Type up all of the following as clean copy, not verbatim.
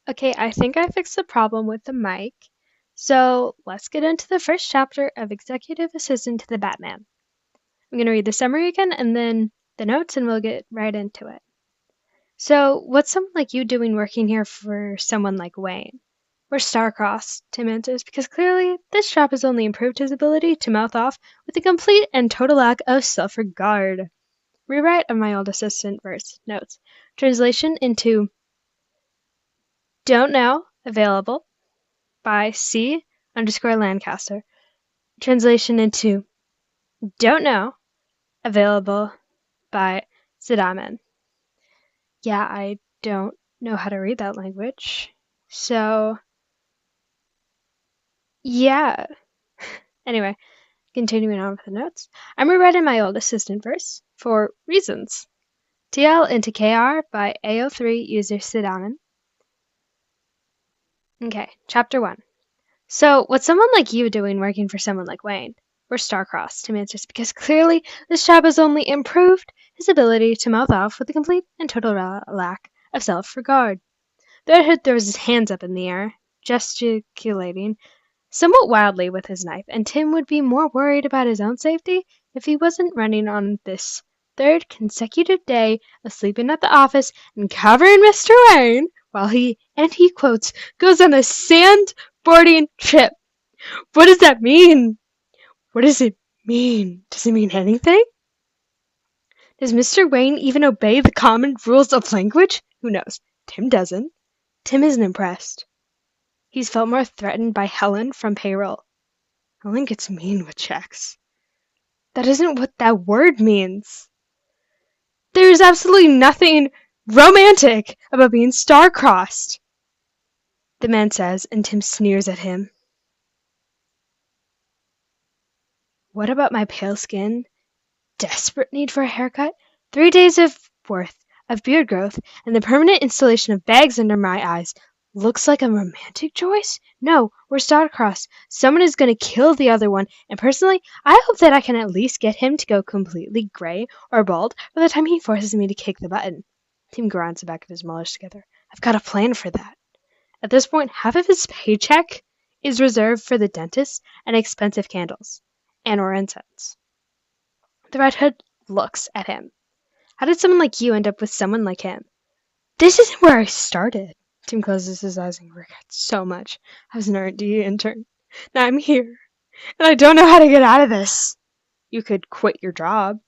Okay, I think I fixed the problem with the mic. So let's get into the first chapter of Executive Assistant to the Batman. I'm going to read the summary again and then the notes, and we'll get right into it. So, what's someone like you doing working here for someone like Wayne? We're star-crossed, Tim answers, because clearly this job has only improved his ability to mouth off with a complete and total lack of self-regard. Rewrite of my old assistant verse. Notes. Translation into Don't Know, available by C_Lancaster. Translation into Don't Know, available by Zadaman. Yeah, I don't know how to read that language. So, yeah. Anyway, continuing on with the notes. I'm rewriting my old assistant verse for reasons. TL into KR by AO3 user Sidaman. Okay, chapter 1. So, what's someone like you doing working for someone like Wayne? We're star-crossed, Tim answers, because clearly this job has only improved his ability to mouth off with a complete and total lack of self-regard. The Red Hood throws his hands up in the air, gesticulating somewhat wildly with his knife, and Tim would be more worried about his own safety if he wasn't running on this third consecutive day of sleeping at the office and covering Mr. Wayne while he quotes, goes on a sandboarding trip. What does that mean? What does it mean? Does it mean anything? Does Mr. Wayne even obey the common rules of language? Who knows? Tim doesn't. Tim isn't impressed. He's felt more threatened by Helen from payroll. Helen gets mean with checks. That isn't what that word means. There's absolutely nothing romantic about being star-crossed, the man says, and Tim sneers at him. What about my pale skin, desperate need for a haircut, 3 days worth of beard growth, and the permanent installation of bags under my eyes? Looks like a romantic choice? No, we're star-crossed. Someone is going to kill the other one, and personally, I hope that I can at least get him to go completely gray or bald by the time he forces me to kick the button. Tim grinds the back of his molars together. I've got a plan for that. At this point, half of his paycheck is reserved for the dentist and expensive candles, and/or incense. The Red Hood looks at him. How did someone like you end up with someone like him? This isn't where I started. Tim closes his eyes and regrets so much. I was an R&D intern. Now I'm here, and I don't know how to get out of this. You could quit your job.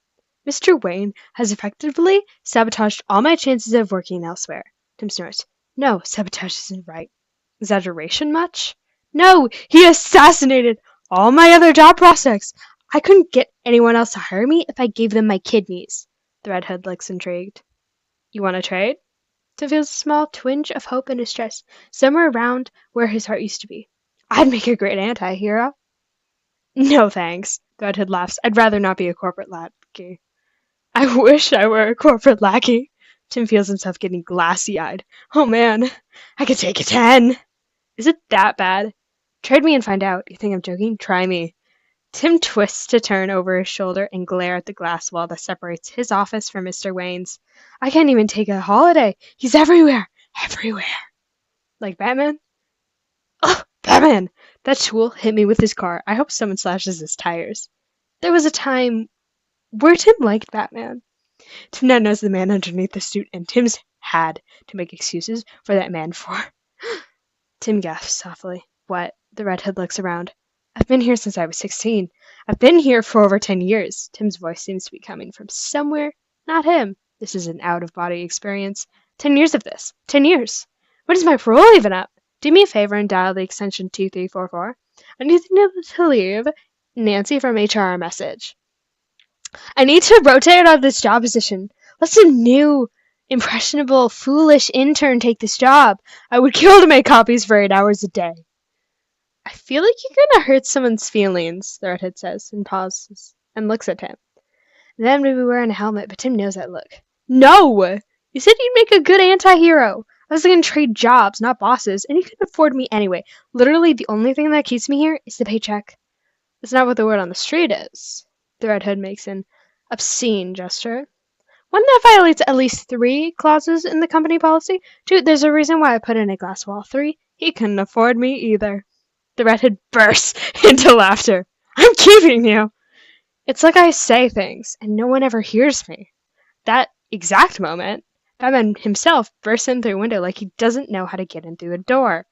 Mr. Wayne has effectively sabotaged all my chances of working elsewhere. Tim snorts. No, sabotage isn't right. Exaggeration much? No, he assassinated all my other job prospects. I couldn't get anyone else to hire me if I gave them my kidneys. The Red Hood looks intrigued. You want to trade? Tim feels a small twinge of hope in his chest, somewhere around where his heart used to be. I'd make a great anti-hero. No thanks, the Red Hood laughs. I'd rather not be a corporate lackey. I wish I were a corporate lackey. Tim feels himself getting glassy-eyed. Oh man, I could take a 10. Is it that bad? Trade me and find out. You think I'm joking? Try me. Tim twists to turn over his shoulder and glare at the glass wall that separates his office from Mr. Wayne's. I can't even take a holiday. He's everywhere. Everywhere. Like Batman? Ugh, Batman! That tool hit me with his car. I hope someone slashes his tires. There was a time where Tim liked Batman. Tim now knows the man underneath the suit, and Tim's had to make excuses for that man for. Tim gasps softly. What? The Red Hood looks around. I've been here since I was 16. I've been here for over 10 years. Tim's voice seems to be coming from somewhere, not him. This is an out-of-body experience. 10 years of this. 10 years. When is my parole even up? Do me a favor and dial the extension 2344. I need to leave Nancy from HR a message. I need to rotate out of this job position. Let some new, impressionable, foolish intern take this job. I would kill to make copies for 8 hours a day. I feel like you're gonna hurt someone's feelings, the redhead says, and pauses, and looks at Tim. Then maybe wearing a helmet, but Tim knows that look. No! You said you'd make a good anti-hero. I was gonna trade jobs, not bosses, and you could afford me anyway. Literally, the only thing that keeps me here is the paycheck. That's not what the word on the street is. The Red Hood makes an obscene gesture. One that violates at least 3 clauses in the company policy. 2, there's a reason why I put in a glass wall. 3, he couldn't afford me either. The redhead bursts into laughter. I'm keeping you! It's like I say things, and no one ever hears me. That exact moment, Batman himself bursts in through a window like he doesn't know how to get in through a door.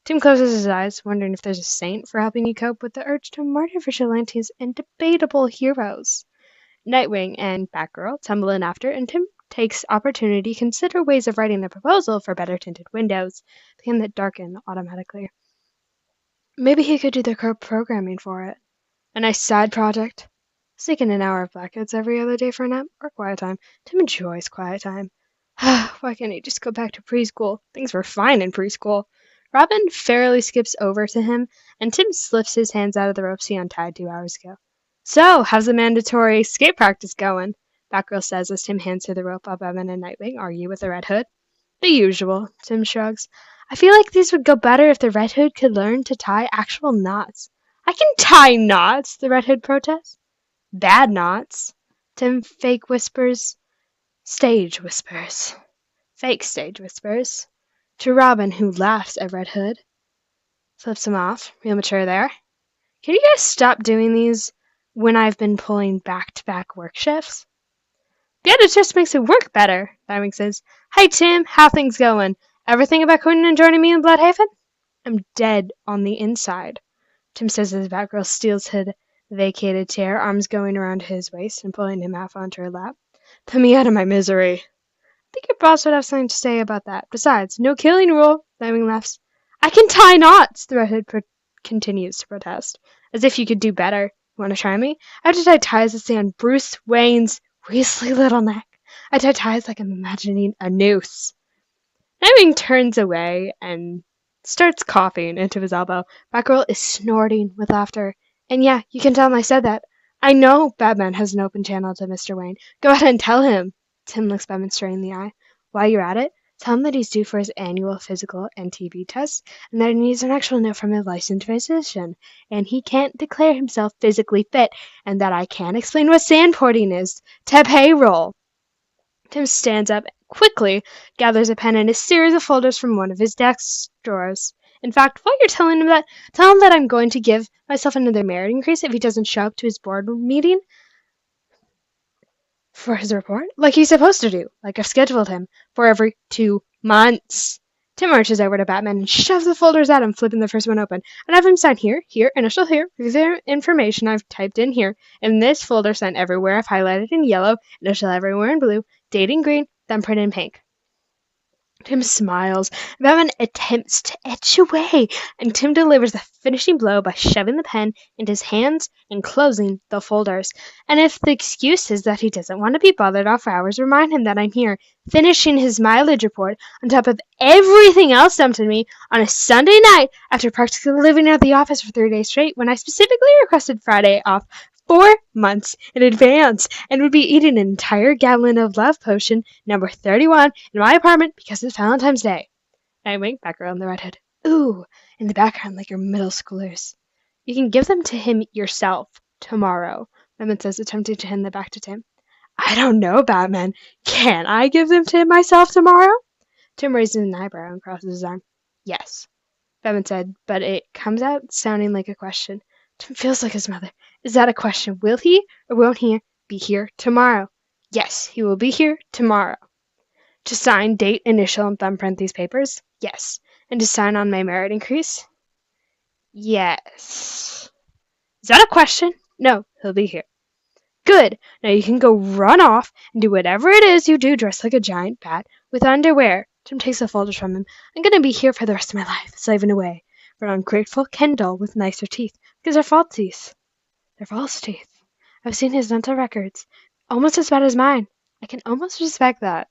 Tim closes his eyes, wondering if there's a saint for helping you cope with the urge to murder vigilantes and debatable heroes. Nightwing and Batgirl tumble in after, and Tim takes opportunity to consider ways of writing a proposal for better tinted windows, the kind that darken automatically. Maybe he could do the programming for it. A nice side project. Sneaking an hour of blackouts every other day for a nap or quiet time. Tim enjoys quiet time. Why can't he just go back to preschool? Things were fine in preschool. Robin fairly skips over to him, and Tim slips his hands out of the ropes he untied 2 hours ago. So, how's the mandatory skate practice going? Batgirl says as Tim hands her the rope while Batman and Nightwing argue with the Red Hood. The usual, Tim shrugs. I feel like these would go better if the Red Hood could learn to tie actual knots. I can tie knots, the Red Hood protests. Bad knots, Tim fake whispers. Stage whispers. Fake stage whispers. To Robin, who laughs at Red Hood. Flips him off. Real mature there. Can you guys stop doing these when I've been pulling back-to-back work shifts? Yeah, it just makes it work better, Nightwing says. Hey Tim, how things going? Everything about Conan and joining me in Bloodhaven? I'm dead on the inside, Tim says as Batgirl steals his vacated chair, arms going around his waist and pulling him half onto her lap. Put me out of my misery. I think your boss would have something to say about that. Besides, no killing rule, Nightwing laughs. I can tie knots, the redhead continues to protest. As if you could do better. You want to try me? I have to tie ties that say on Bruce Wayne's Weasley little neck. I tie ties like I'm imagining a noose. Nightwing turns away and starts coughing into his elbow. Batgirl is snorting with laughter. And yeah, you can tell him I said that. I know Batman has an open channel to Mr. Wayne. Go ahead and tell him. Tim looks Batman straight in the eye. While you're at it, tell him that he's due for his annual physical and TB test, and that he needs an actual note from a licensed physician, and he can't declare himself physically fit, and that I can't explain what sandporting is to payroll. Tim stands up quickly, gathers a pen and a series of folders from one of his desk drawers. In fact, while you're telling him that, tell him that I'm going to give myself another merit increase if he doesn't show up to his board meeting for his report, like he's supposed to do, like I've scheduled him, for every 2 months. Tim marches over to Batman and shoves the folders at him, flipping the first one open, and have him sign here, initial here, the information I've typed in here, in this folder, sign everywhere I've highlighted in yellow, initial everywhere in blue, date in green, thumbprint in pink. Tim smiles. Batman attempts to etch away, and Tim delivers the finishing blow by shoving the pen into his hands and closing the folders. And if the excuse is that he doesn't want to be bothered off hours, remind him that I'm here, finishing his mileage report on top of everything else dumped on me on a Sunday night after practically living at the office for 3 days straight when I specifically requested Friday off 4 months in advance and would be eating an entire gallon of love potion number 31 in my apartment because it's Valentine's Day. Nightwing, Batgirl, and the redhead. Ooh, in the background like your middle schoolers. You can give them to him yourself tomorrow, Batman says, attempting to hand them back to Tim. I don't know, Batman. Can I give them to him myself tomorrow? Tim raises an eyebrow and crosses his arm. Yes, Batman said, but it comes out sounding like a question. Tim feels like his mother. Is that a question? Will he or won't he be here tomorrow? Yes, he will be here tomorrow. To sign, date, initial, and thumbprint these papers? Yes. And to sign on my merit increase? Yes. Is that a question? No, he'll be here. Good. Now you can go run off and do whatever it is you do dressed like a giant bat with underwear. Tim takes the folders from him. I'm going to be here for the rest of my life, slaving away for an ungrateful Ken doll with nicer teeth, because they're false teeth. They're false teeth. I've seen his dental records. Almost as bad as mine. I can almost respect that.